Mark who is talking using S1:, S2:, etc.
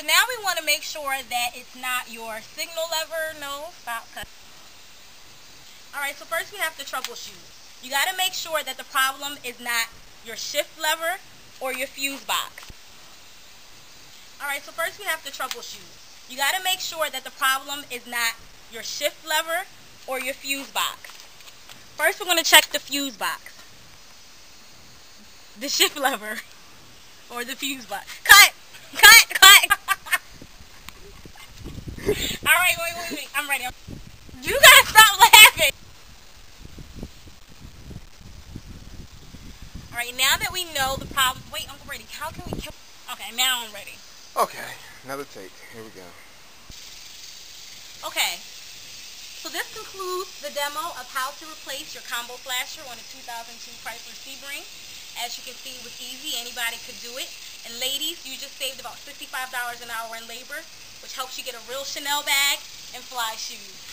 S1: so now we want to make sure that it's not your signal lever. No, stop. Alright, so first we have to troubleshoot. You got to make sure that the problem is not your shift lever or your fuse box. Alright, so first we have to troubleshoot. You got to make sure that the problem is not your shift lever or your fuse box. First we're going to check the fuse box. The shift lever or the fuse box. Cut! Alright, wait. I'm ready. You gotta stop laughing! Alright, now that we know the problem... Wait, I'm ready. How can we... Okay, now I'm ready.
S2: Okay, another take. Here we go.
S1: Okay. So this concludes the demo of how to replace your combo flasher on a 2002 Chrysler Sebring. As you can see, it was easy. Anybody could do it. And ladies, you just saved about $65 an hour in labor, which helps you get a real Chanel bag and fly shoes.